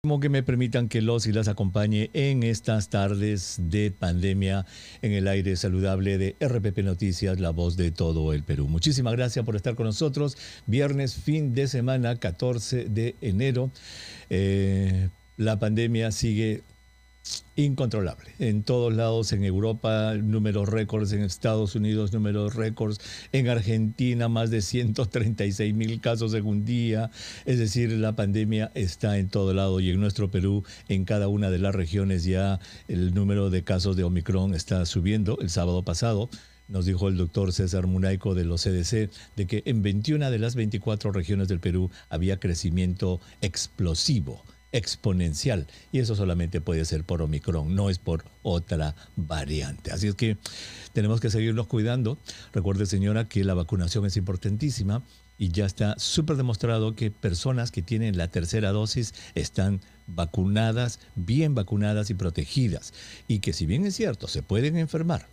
Como que me permitan que los y las acompañe en estas tardes de pandemia en el aire saludable de RPP Noticias, la voz de todo el Perú. Muchísimas gracias por estar con nosotros. Viernes, fin de semana, 14 de enero. La pandemia sigue incontrolable. En todos lados, en Europa, números récords, en Estados Unidos, números récords, en Argentina, más de 136.000 casos en un día. Es decir, la pandemia está en todo lado y en nuestro Perú, en cada una de las regiones ya el número de casos de Omicron está subiendo. El sábado pasado nos dijo el doctor César Munaico de los CDC de que en 21 de las 24 regiones del Perú había crecimiento explosivo, exponencial, y eso solamente puede ser por Omicron, no es por otra variante. Así es que tenemos que seguirnos cuidando. Recuerde, señora, que la vacunación es importantísima y ya está súper demostrado que personas que tienen la tercera dosis están vacunadas, bien vacunadas y protegidas. Y que si bien es cierto, se pueden enfermar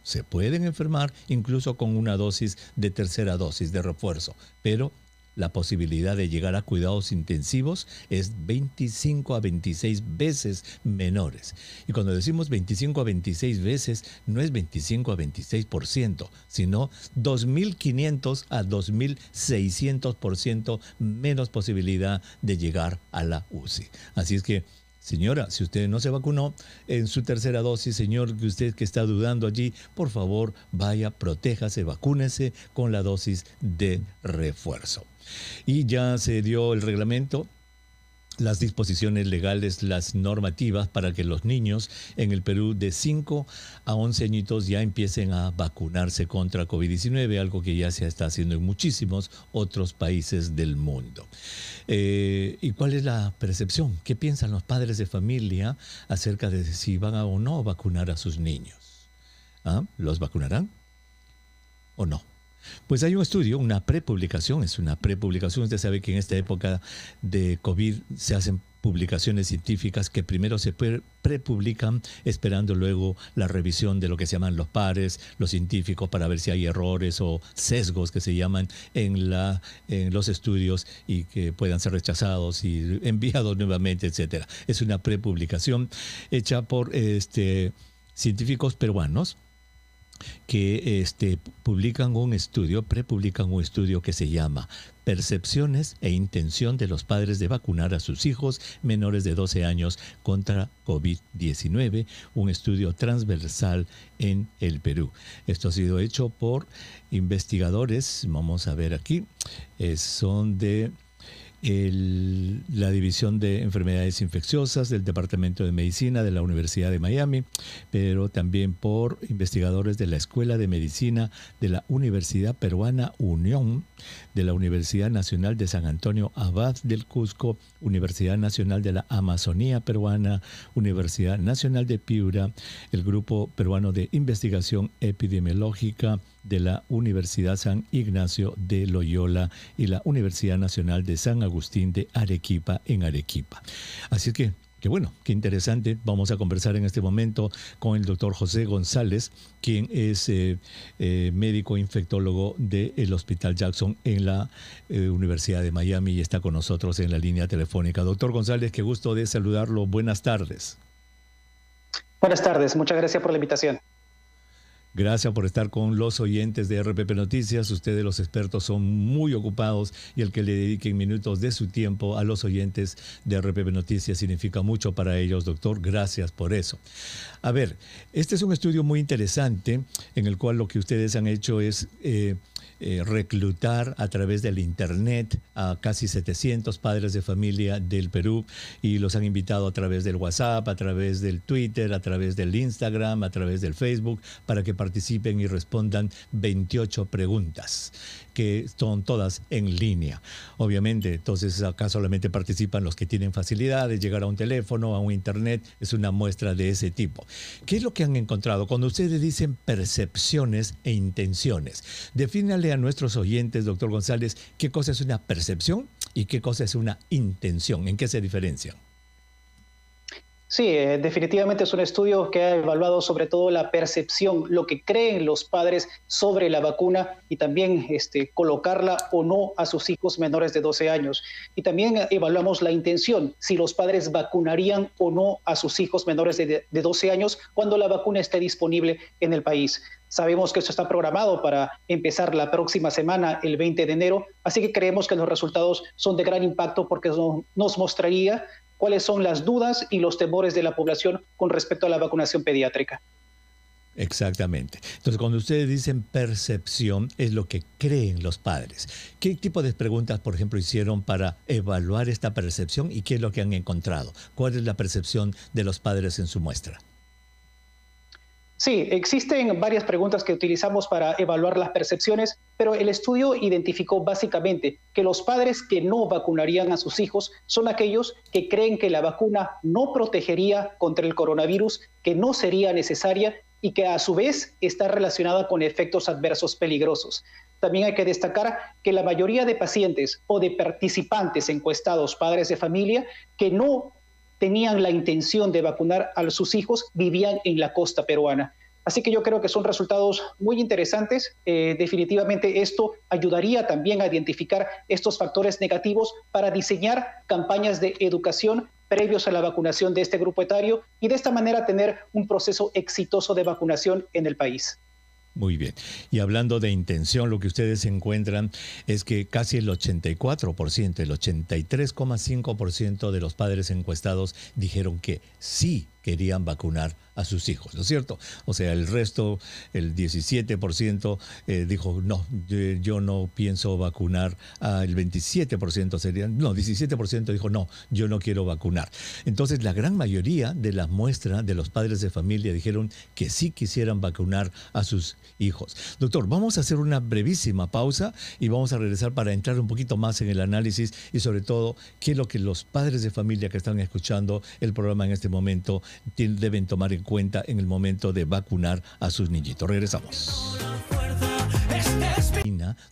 incluso con una dosis de tercera dosis de refuerzo, pero la posibilidad de llegar a cuidados intensivos es 25 a 26 veces menores. Y cuando decimos 25 a 26 veces, no es 25 a 26%, sino 2.500 a 2.600% menos posibilidad de llegar a la UCI. Así es que, señora, si usted no se vacunó en su tercera dosis, señor, que usted que está dudando allí, por favor, vaya, protéjase, vacúnese con la dosis de refuerzo. Y ya se dio el reglamento, las disposiciones legales, las normativas para que los niños en el Perú de 5 a 11 añitos ya empiecen a vacunarse contra COVID-19, algo que ya se está haciendo en muchísimos otros países del mundo. ¿Y cuál es la percepción? ¿Qué piensan los padres de familia acerca de si van a o no vacunar a sus niños? ¿Ah? ¿Los vacunarán o no? Pues hay un estudio, una prepublicación, usted sabe que en esta época de COVID se hacen publicaciones científicas que primero se prepublican, esperando luego la revisión de lo que se llaman los pares, los científicos, para ver si hay errores o sesgos que se llaman en los estudios y que puedan ser rechazados y enviados nuevamente, etcétera. Es una prepublicación hecha por científicos peruanos que prepublican un estudio que se llama Percepciones e intención de los padres de vacunar a sus hijos menores de 12 años contra COVID-19, un estudio transversal en el Perú. Esto ha sido hecho por investigadores, vamos a ver aquí, son de la División de Enfermedades Infecciosas del Departamento de Medicina de la Universidad de Miami, pero también por investigadores de la Escuela de Medicina de la Universidad Peruana Unión, de la Universidad Nacional de San Antonio Abad del Cusco, Universidad Nacional de la Amazonía Peruana, Universidad Nacional de Piura, el Grupo Peruano de Investigación Epidemiológica de la Universidad San Ignacio de Loyola y la Universidad Nacional de San Agustín de Arequipa en Arequipa. Así que bueno, qué interesante. Vamos a conversar en este momento con el doctor José González, quien es médico infectólogo del Hospital Jackson en la Universidad de Miami y está con nosotros en la línea telefónica. Doctor González, qué gusto de saludarlo. Buenas tardes. Buenas tardes, muchas gracias por la invitación. Gracias por estar con los oyentes de RPP Noticias. Ustedes, los expertos, son muy ocupados y el que le dediquen minutos de su tiempo a los oyentes de RPP Noticias significa mucho para ellos, doctor. Gracias por eso. A ver, este es un estudio muy interesante en el cual lo que ustedes han hecho es reclutar a través del Internet a casi 700 padres de familia del Perú y los han invitado a través del WhatsApp, a través del Twitter, a través del Instagram, a través del Facebook, para que participen y respondan 28 preguntas, que son todas en línea. Obviamente, entonces acá solamente participan los que tienen facilidad de llegar a un teléfono, a un Internet. Es una muestra de ese tipo. ¿Qué es lo que han encontrado? Cuando ustedes dicen percepciones e intenciones, defínale a nuestros oyentes, doctor González, qué cosa es una percepción y qué cosa es una intención. ¿En qué se diferencian? Sí, definitivamente es un estudio que ha evaluado sobre todo la percepción, lo que creen los padres sobre la vacuna y también colocarla o no a sus hijos menores de 12 años. Y también evaluamos la intención, si los padres vacunarían o no a sus hijos menores de 12 años cuando la vacuna esté disponible en el país. Sabemos que esto está programado para empezar la próxima semana, el 20 de enero, así que creemos que los resultados son de gran impacto porque nos mostraría cuáles son las dudas y los temores de la población con respecto a la vacunación pediátrica. Exactamente. Entonces, cuando ustedes dicen percepción, es lo que creen los padres. ¿Qué tipo de preguntas, por ejemplo, hicieron para evaluar esta percepción y qué es lo que han encontrado? ¿Cuál es la percepción de los padres en su muestra? Sí, existen varias preguntas que utilizamos para evaluar las percepciones, pero el estudio identificó básicamente que los padres que no vacunarían a sus hijos son aquellos que creen que la vacuna no protegería contra el coronavirus, que no sería necesaria y que a su vez está relacionada con efectos adversos peligrosos. También hay que destacar que la mayoría de pacientes o de participantes encuestados, padres de familia, que no tenían la intención de vacunar a sus hijos, vivían en la costa peruana. Así que yo creo que son resultados muy interesantes. Definitivamente esto ayudaría también a identificar estos factores negativos para diseñar campañas de educación previos a la vacunación de este grupo etario y de esta manera tener un proceso exitoso de vacunación en el país. Muy bien. Y hablando de intención, lo que ustedes encuentran es que casi el 84%, el 83,5% de los padres encuestados dijeron que sí querían vacunar a sus hijos, ¿no es cierto? O sea, el resto, el 17% dijo, no, yo no pienso vacunar, el 27% serían, no, 17% dijo, no, yo no quiero vacunar. Entonces, la gran mayoría de la muestra de los padres de familia dijeron que sí quisieran vacunar a sus hijos. Doctor, vamos a hacer una brevísima pausa y vamos a regresar para entrar un poquito más en el análisis y sobre todo, qué es lo que los padres de familia que están escuchando el programa en este momento deben tomar en cuenta en el momento de vacunar a sus niñitos. Regresamos.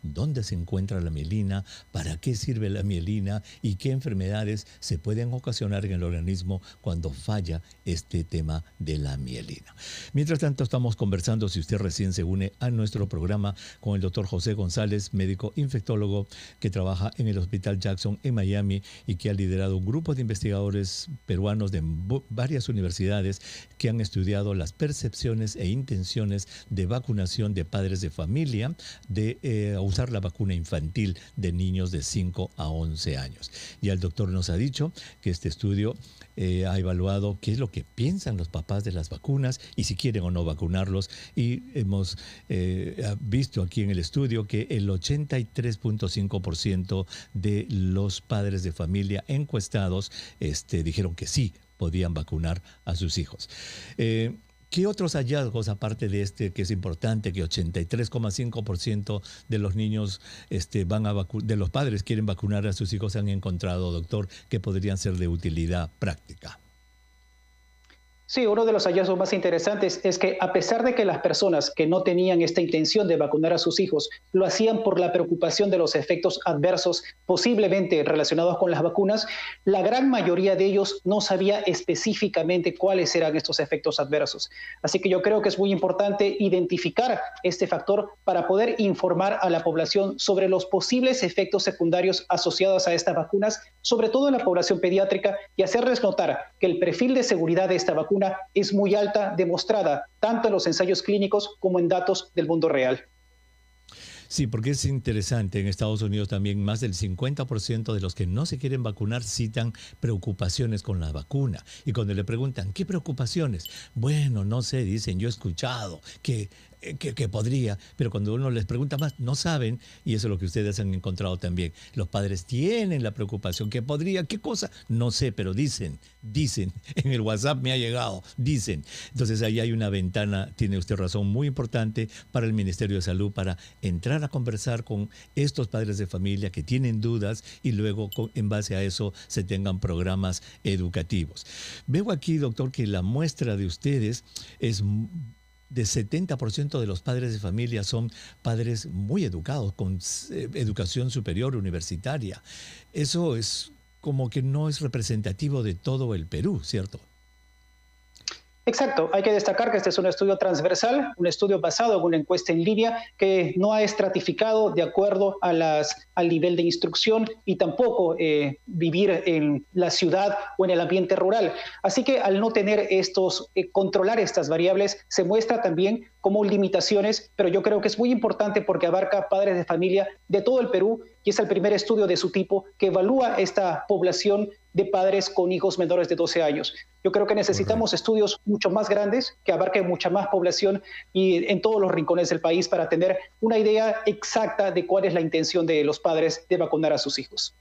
¿Dónde se encuentra la mielina? ¿Para qué sirve la mielina? ¿Y qué enfermedades se pueden ocasionar en el organismo cuando falla este tema de la mielina? Mientras tanto, estamos conversando, si usted recién se une a nuestro programa, con el doctor José González, médico infectólogo que trabaja en el Hospital Jackson en Miami y que ha liderado un grupo de investigadores peruanos de varias universidades que han estudiado las percepciones e intenciones de vacunación de padres de familia de usar la vacuna infantil de niños de 5 a 11 años. Ya el doctor nos ha dicho que este estudio ha evaluado qué es lo que piensan los papás de las vacunas y si quieren o no vacunarlos. Y hemos visto aquí en el estudio que el 83,5% de los padres de familia encuestados dijeron que sí podían vacunar a sus hijos. ¿Qué otros hallazgos, aparte de que es importante, que 83,5% de los niños de los padres quieren vacunar a sus hijos, han encontrado, doctor, que podrían ser de utilidad práctica? Sí, uno de los hallazgos más interesantes es que a pesar de que las personas que no tenían esta intención de vacunar a sus hijos lo hacían por la preocupación de los efectos adversos posiblemente relacionados con las vacunas, la gran mayoría de ellos no sabía específicamente cuáles eran estos efectos adversos. Así que yo creo que es muy importante identificar este factor para poder informar a la población sobre los posibles efectos secundarios asociados a estas vacunas, sobre todo en la población pediátrica, y hacerles notar que el perfil de seguridad de esta vacuna es muy alta, demostrada tanto en los ensayos clínicos como en datos del mundo real. Sí, porque es interesante, en Estados Unidos también más del 50% de los que no se quieren vacunar citan preocupaciones con la vacuna. Y cuando le preguntan, ¿qué preocupaciones? Bueno, no sé, dicen, yo he escuchado que podría, pero cuando uno les pregunta más, no saben, y eso es lo que ustedes han encontrado también. Los padres tienen la preocupación, que podría, ¿qué cosa? No sé, pero dicen, en el WhatsApp me ha llegado, dicen. Entonces ahí hay una ventana, tiene usted razón, muy importante para el Ministerio de Salud, para entrar a conversar con estos padres de familia que tienen dudas y luego en base a eso se tengan programas educativos. Veo aquí, doctor, que la muestra de ustedes es de 70% de los padres de familia son padres muy educados, con educación superior universitaria. Eso es como que no es representativo de todo el Perú, ¿cierto? Exacto, hay que destacar que este es un estudio transversal, un estudio basado en una encuesta en línea que no ha estratificado de acuerdo a al nivel de instrucción y tampoco vivir en la ciudad o en el ambiente rural. Así que al no tener controlar estas variables, se muestra también como limitaciones, pero yo creo que es muy importante porque abarca padres de familia de todo el Perú y es el primer estudio de su tipo que evalúa esta población de padres con hijos menores de 12 años. Yo creo que necesitamos Correcto. estudios mucho más grandes que abarquen mucha más población y en todos los rincones del país para tener una idea exacta de cuál es la intención de los padres de vacunar a sus hijos.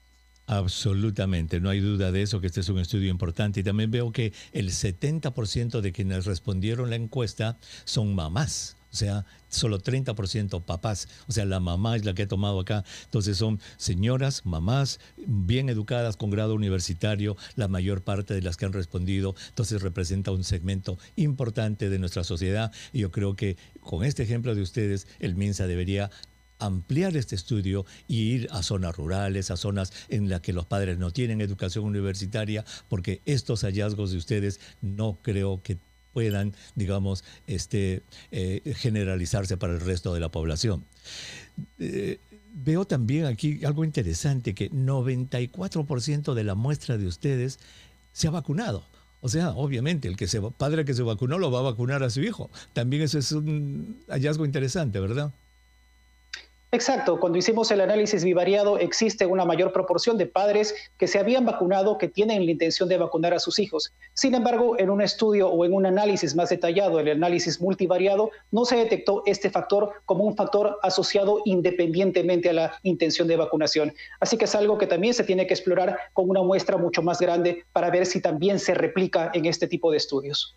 Absolutamente, no hay duda de eso, que este es un estudio importante. Y también veo que el 70% de quienes respondieron la encuesta son mamás. O sea, solo 30% papás. O sea, la mamá es la que ha tomado acá. Entonces son señoras, mamás, bien educadas, con grado universitario, la mayor parte de las que han respondido. Entonces representa un segmento importante de nuestra sociedad. Y yo creo que con este ejemplo de ustedes, el MINSA debería ampliar este estudio y ir a zonas rurales, a zonas en las que los padres no tienen educación universitaria, porque estos hallazgos de ustedes no creo que puedan, digamos, generalizarse para el resto de la población. Eh, Veo también aquí algo interesante, que 94% de la muestra de ustedes se ha vacunado. O sea, obviamente, padre que se vacunó lo va a vacunar a su hijo. También eso es un hallazgo interesante, ¿verdad? Exacto, cuando hicimos el análisis bivariado existe una mayor proporción de padres que se habían vacunado que tienen la intención de vacunar a sus hijos. Sin embargo, en un estudio o en un análisis más detallado, el análisis multivariado, no se detectó este factor como un factor asociado independientemente a la intención de vacunación. Así que es algo que también se tiene que explorar con una muestra mucho más grande para ver si también se replica en este tipo de estudios.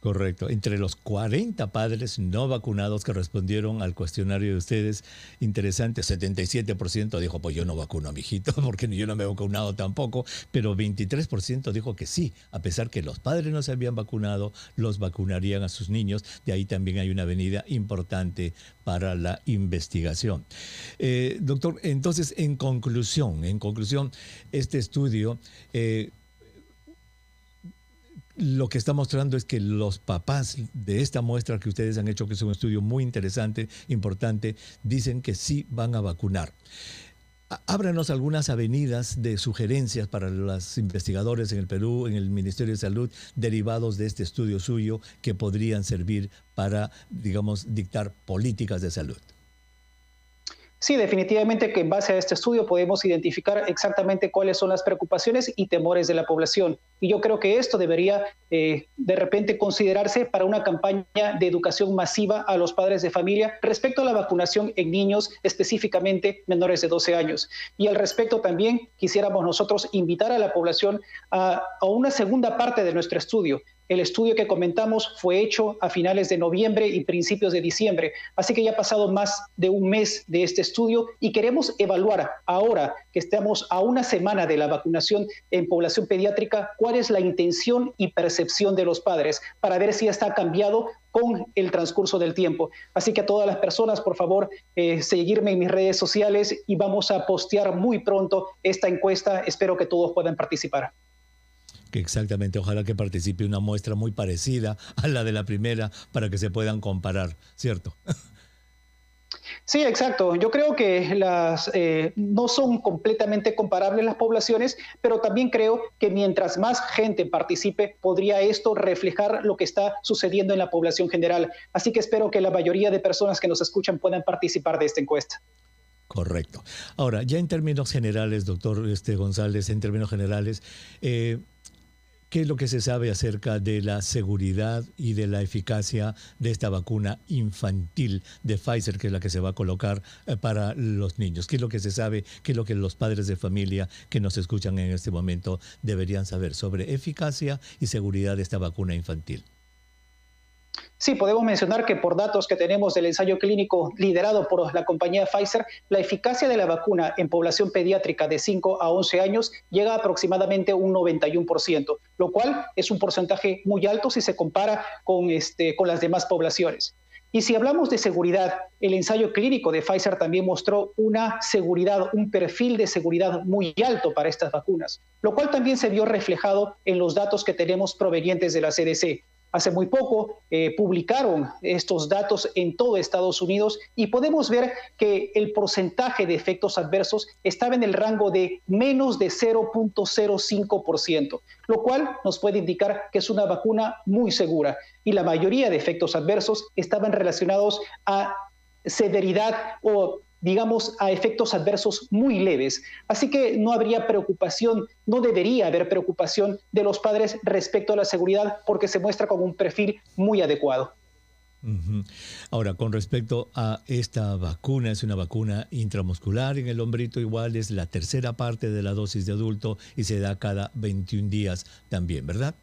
Correcto. Entre los 40 padres no vacunados que respondieron al cuestionario de ustedes, interesante, 77% dijo, pues yo no vacuno a mi hijito porque yo no me he vacunado tampoco, pero 23% dijo que sí, a pesar que los padres no se habían vacunado, los vacunarían a sus niños. De ahí también hay una avenida importante para la investigación. Doctor, entonces, en conclusión, este estudio... lo que está mostrando es que los papás de esta muestra que ustedes han hecho, que es un estudio muy interesante, importante, dicen que sí van a vacunar. Ábranos algunas avenidas de sugerencias para los investigadores en el Perú, en el Ministerio de Salud, derivados de este estudio suyo, que podrían servir para, digamos, dictar políticas de salud. Sí, definitivamente que en base a este estudio podemos identificar exactamente cuáles son las preocupaciones y temores de la población. Y yo creo que esto debería de repente considerarse para una campaña de educación masiva a los padres de familia respecto a la vacunación en niños, específicamente menores de 12 años. Y al respecto también quisiéramos nosotros invitar a la población a una segunda parte de nuestro estudio. El estudio que comentamos fue hecho a finales de noviembre y principios de diciembre, así que ya ha pasado más de un mes de este estudio y queremos evaluar ahora que estamos a una semana de la vacunación en población pediátrica, cuál es la intención y percepción de los padres para ver si está cambiado con el transcurso del tiempo. Así que a todas las personas, por favor, seguirme en mis redes sociales y vamos a postear muy pronto esta encuesta. Espero que todos puedan participar. Que exactamente, ojalá que participe una muestra muy parecida a la de la primera para que se puedan comparar, ¿cierto? Sí, exacto. Yo creo que no son completamente comparables las poblaciones, pero también creo que mientras más gente participe, podría esto reflejar lo que está sucediendo en la población general. Así que espero que la mayoría de personas que nos escuchan puedan participar de esta encuesta. Correcto. Ahora, ya en términos generales, doctor González, en términos generales, ¿qué es lo que se sabe acerca de la seguridad y de la eficacia de esta vacuna infantil de Pfizer, que es la que se va a colocar para los niños? ¿Qué es lo que se sabe? ¿Qué es lo que los padres de familia que nos escuchan en este momento deberían saber sobre eficacia y seguridad de esta vacuna infantil? Sí, podemos mencionar que por datos que tenemos del ensayo clínico liderado por la compañía Pfizer, la eficacia de la vacuna en población pediátrica de 5 a 11 años llega a aproximadamente un 91%, lo cual es un porcentaje muy alto si se compara con las demás poblaciones. Y si hablamos de seguridad, el ensayo clínico de Pfizer también mostró una seguridad, un perfil de seguridad muy alto para estas vacunas, lo cual también se vio reflejado en los datos que tenemos provenientes de la CDC. Hace muy poco publicaron estos datos en todo Estados Unidos y podemos ver que el porcentaje de efectos adversos estaba en el rango de menos de 0.05%, lo cual nos puede indicar que es una vacuna muy segura. Y la mayoría de efectos adversos estaban relacionados a severidad o digamos, a efectos adversos muy leves. Así que no habría preocupación, no debería haber preocupación de los padres respecto a la seguridad porque se muestra como un perfil muy adecuado. Ahora, con respecto a esta vacuna, es una vacuna intramuscular en el hombrito, igual es la tercera parte de la dosis de adulto y se da cada 21 días también, ¿verdad?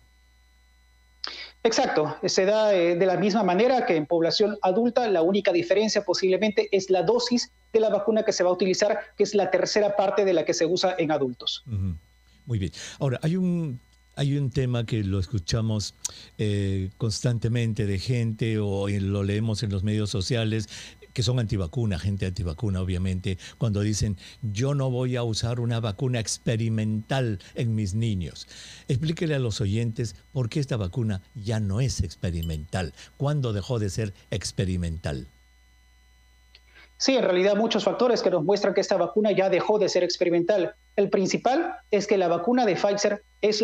Exacto, se da de la misma manera que en población adulta. La única diferencia posiblemente es la dosis de la vacuna que se va a utilizar, que es la tercera parte de la que se usa en adultos. Muy bien. Ahora, hay un tema que lo escuchamos constantemente de gente o lo leemos en los medios sociales que son antivacuna, gente antivacuna obviamente, cuando dicen yo no voy a usar una vacuna experimental en mis niños. Explíquele a los oyentes por qué esta vacuna ya no es experimental. ¿Cuándo dejó de ser experimental? Sí, en realidad muchos factores que nos muestran que esta vacuna ya dejó de ser experimental. El principal es que la vacuna de Pfizer es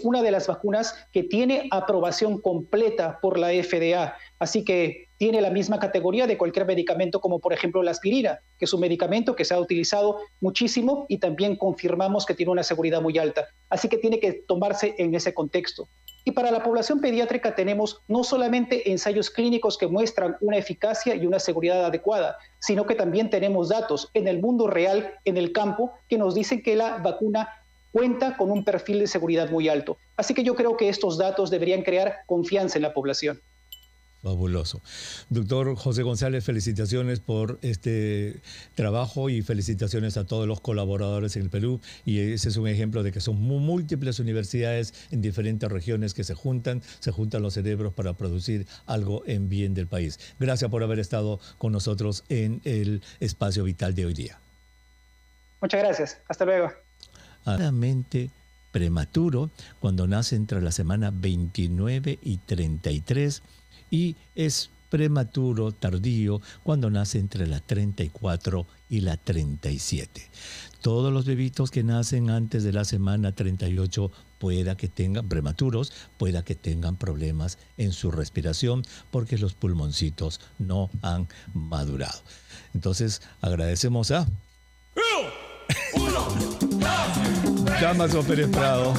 una de las vacunas que tiene aprobación completa por la FDA, así que tiene la misma categoría de cualquier medicamento como por ejemplo la aspirina, que es un medicamento que se ha utilizado muchísimo y también confirmamos que tiene una seguridad muy alta, así que tiene que tomarse en ese contexto. Y para la población pediátrica tenemos no solamente ensayos clínicos que muestran una eficacia y una seguridad adecuada, sino que también tenemos datos en el mundo real, en el campo, que nos dicen que la vacuna cuenta con un perfil de seguridad muy alto. Así que yo creo que estos datos deberían crear confianza en la población. Fabuloso. Doctor José González, felicitaciones por este trabajo y felicitaciones a todos los colaboradores en el Perú. Y ese es un ejemplo de que son múltiples universidades en diferentes regiones que se juntan los cerebros para producir algo en bien del país. Gracias por haber estado con nosotros en el Espacio Vital de hoy día. Muchas gracias. Hasta luego. Claramente prematuro cuando nace entre la semana 29 y 33. Y es prematuro, tardío, cuando nace entre la 34 y la 37. Todos los bebitos que nacen antes de la semana 38 pueda que tengan prematuros, pueda que tengan problemas en su respiración porque los pulmoncitos no han madurado. Entonces, agradecemos a Dámaso Pérez Prado,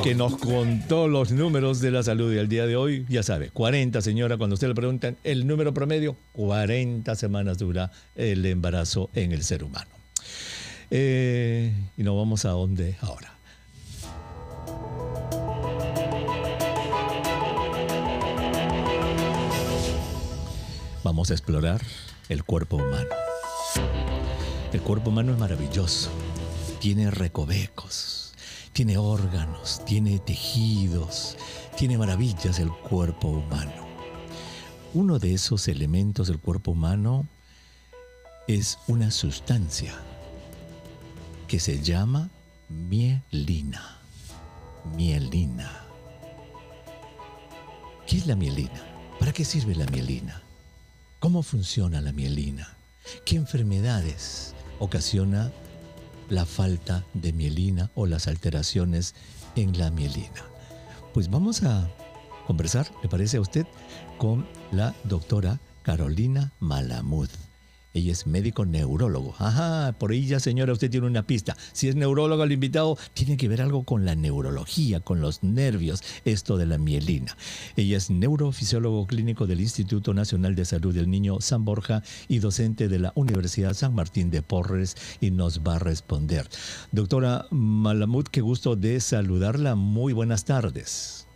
que nos contó los números de la salud y el día de hoy, ya sabe, 40, señora, cuando usted le preguntan el número promedio, 40 semanas dura el embarazo en el ser humano. Y nos vamos a dónde ahora. Vamos a explorar el cuerpo humano. El cuerpo humano es maravilloso, tiene recovecos, tiene órganos, tiene tejidos, tiene maravillas el cuerpo humano. Uno de esos elementos del cuerpo humano es una sustancia que se llama mielina. Mielina. ¿Qué es la mielina? ¿Para qué sirve la mielina? ¿Cómo funciona la mielina? ¿Qué enfermedades ocasiona la falta de mielina o las alteraciones en la mielina? Pues vamos a conversar, ¿le parece a usted?, con la doctora Carolina Malamud. Ella es médico neurólogo. Ajá, por ahí ya, señora, usted tiene una pista. Si es neurólogo el invitado, tiene que ver algo con la neurología, con los nervios, esto de la mielina. Ella es neurofisiólogo clínico del Instituto Nacional de Salud del Niño San Borja y docente de la Universidad San Martín de Porres, y nos va a responder. Doctora Malamud, qué gusto de saludarla. Muy buenas tardes.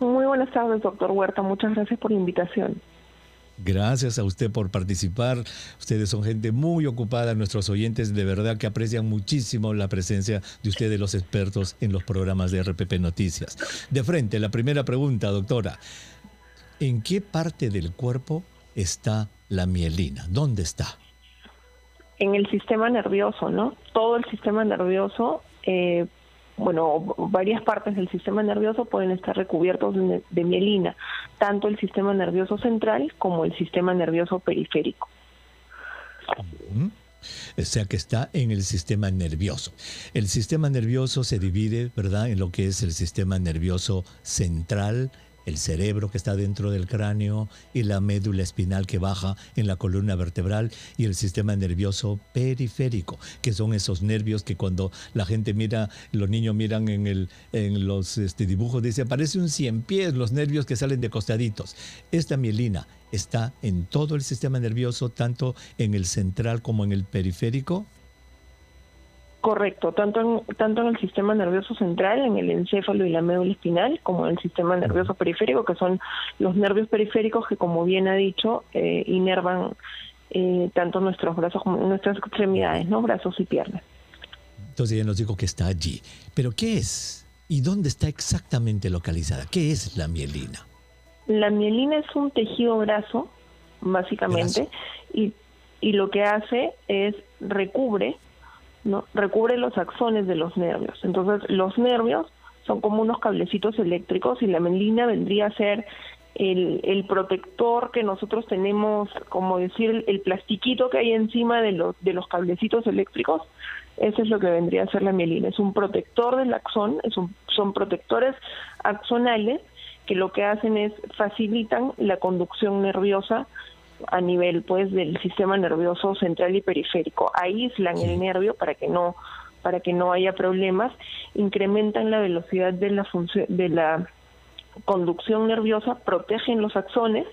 Muy buenas tardes, doctor Huerta. Muchas gracias por la invitación. Gracias a usted por participar. Ustedes son gente muy ocupada. Nuestros oyentes de verdad que aprecian muchísimo la presencia de ustedes, los expertos, en los programas de RPP Noticias. De frente, la primera pregunta, doctora. ¿En qué parte del cuerpo está la mielina? ¿Dónde está? En el sistema nervioso, ¿no? Todo el sistema nervioso varias partes del sistema nervioso pueden estar recubiertos de mielina, tanto el sistema nervioso central como el sistema nervioso periférico. O sea que está en el sistema nervioso. El sistema nervioso se divide, ¿verdad?, en lo que es el sistema nervioso central, el cerebro que está dentro del cráneo y la médula espinal que baja en la columna vertebral, y el sistema nervioso periférico, que son esos nervios que cuando la gente mira, los niños miran en los dibujos, dice, parece un 100 pies, los nervios que salen de costaditos. Esta mielina está en todo el sistema nervioso, tanto en el central como en el periférico. Correcto, tanto en el sistema nervioso central, en el encéfalo y la médula espinal, como en el sistema nervioso periférico, que son los nervios periféricos que, como bien ha dicho, inervan tanto nuestros brazos como nuestras extremidades, ¿no? Brazos y piernas. Entonces ella nos dijo que está allí. ¿Pero qué es? ¿Y dónde está exactamente localizada? ¿Qué es la mielina? La mielina es un tejido graso, básicamente, y lo que hace es recubre los axones de los nervios. Entonces, los nervios son como unos cablecitos eléctricos y la mielina vendría a ser el protector que nosotros tenemos, como decir, el plastiquito que hay encima de los cablecitos eléctricos. Eso es lo que vendría a ser la mielina. Es un protector del axón, son protectores axonales que lo que hacen es facilitan la conducción nerviosa a nivel, pues, del sistema nervioso central y periférico. Aíslan el nervio para que no haya problemas, incrementan la velocidad de la conducción nerviosa, protegen los axones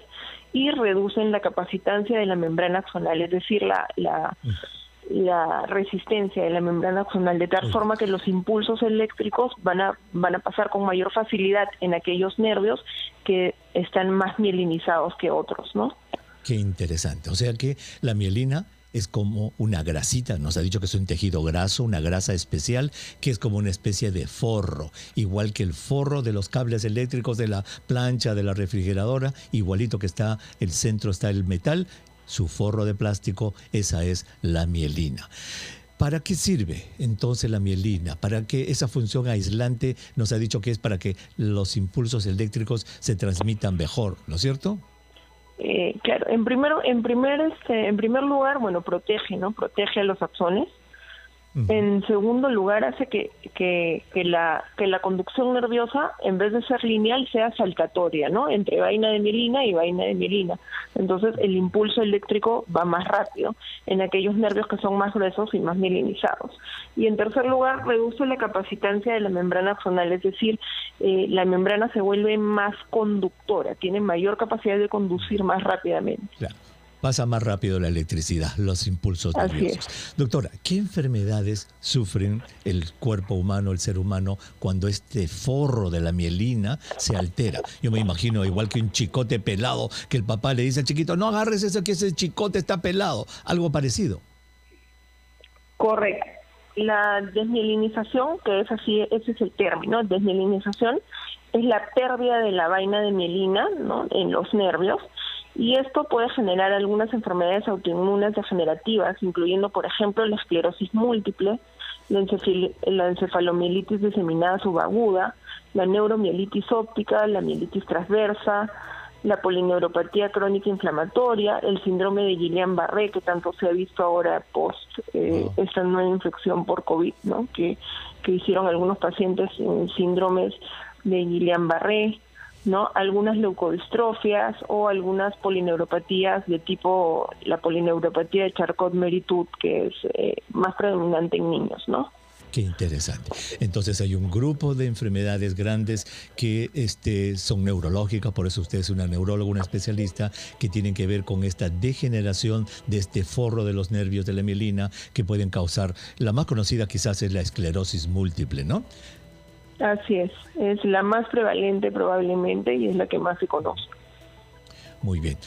y reducen la capacitancia de la membrana axonal, es decir, la resistencia de la membrana axonal, de tal forma que los impulsos eléctricos van a pasar con mayor facilidad en aquellos nervios que están más mielinizados que otros, ¿no? Qué interesante. O sea que la mielina es como una grasita, nos ha dicho que es un tejido graso, una grasa especial, que es como una especie de forro, igual que el forro de los cables eléctricos de la plancha, de la refrigeradora, igualito que está, el centro está el metal, su forro de plástico, esa es la mielina. ¿Para qué sirve entonces la mielina? ¿Para qué esa función aislante nos ha dicho que es para que los impulsos eléctricos se transmitan mejor, ¿no es cierto? Claro, en primer lugar, protege a los axones. En segundo lugar, hace que la conducción nerviosa, en vez de ser lineal, sea saltatoria, ¿no? Entre vaina de mielina y vaina de mielina. Entonces, el impulso eléctrico va más rápido en aquellos nervios que son más gruesos y más mielinizados. Y en tercer lugar, reduce la capacitancia de la membrana axonal, es decir, la membrana se vuelve más conductora, tiene mayor capacidad de conducir más rápidamente. Claro. Pasa más rápido la electricidad, los impulsos nerviosos. Doctora, ¿qué enfermedades sufren el cuerpo humano, el ser humano, cuando este forro de la mielina se altera? Yo me imagino igual que un chicote pelado, que el papá le dice al chiquito, no agarres eso, que ese chicote está pelado. Algo parecido. Correcto. La desmielinización, que es así, ese es el término, desmielinización, es la pérdida de la vaina de mielina, ¿no?, en los nervios. Y esto puede generar algunas enfermedades autoinmunes degenerativas, incluyendo, por ejemplo, la esclerosis múltiple, la encefalomielitis diseminada subaguda, la neuromielitis óptica, la mielitis transversa, la polineuropatía crónica inflamatoria, el síndrome de Guillain-Barré, que tanto se ha visto ahora post esta nueva infección por COVID, ¿no?, que hicieron algunos pacientes en síndromes de Guillain-Barré, ¿no?, algunas leucodistrofias o algunas polineuropatías de tipo la polineuropatía de Charcot-Marie-Tooth, que es más predominante en niños, ¿no? Qué interesante. Entonces hay un grupo de enfermedades grandes que son neurológicas, por eso usted es una neuróloga, una especialista, que tienen que ver con esta degeneración de este forro de los nervios de la mielina, que pueden causar, la más conocida quizás es la esclerosis múltiple, ¿no? Así es la más prevalente probablemente y es la que más se conoce. Muy bien.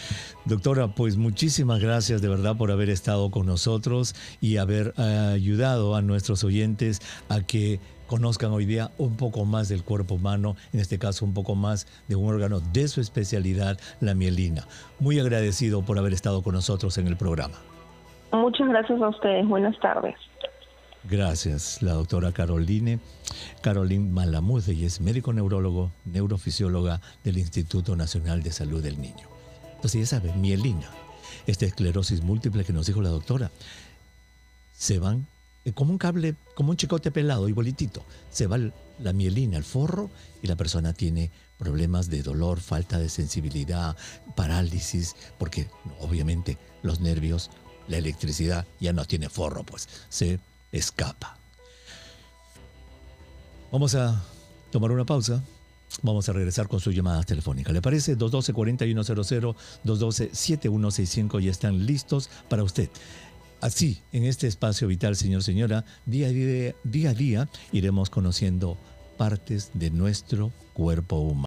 Doctora, pues muchísimas gracias de verdad por haber estado con nosotros y haber ayudado a nuestros oyentes a que conozcan hoy día un poco más del cuerpo humano, en este caso un poco más de un órgano de su especialidad, la mielina. Muy agradecido por haber estado con nosotros en el programa. Muchas gracias a ustedes. Buenas tardes. Gracias, la doctora Caroline Malamud, ella es médico neurólogo, neurofisióloga del Instituto Nacional de Salud del Niño. Entonces ya saben, mielina, esta esclerosis múltiple que nos dijo la doctora, se van como un cable, como un chicote pelado, igualitito, se va la mielina al forro y la persona tiene problemas de dolor, falta de sensibilidad, parálisis, porque obviamente los nervios, la electricidad ya no tiene forro, pues se escapa. Vamos a tomar una pausa. Vamos a regresar con sus llamadas telefónicas. ¿Le parece? 212-4100, 212-7165 ya están listos para usted. Así, en este espacio vital, señor, señora, día a día iremos conociendo partes de nuestro cuerpo humano.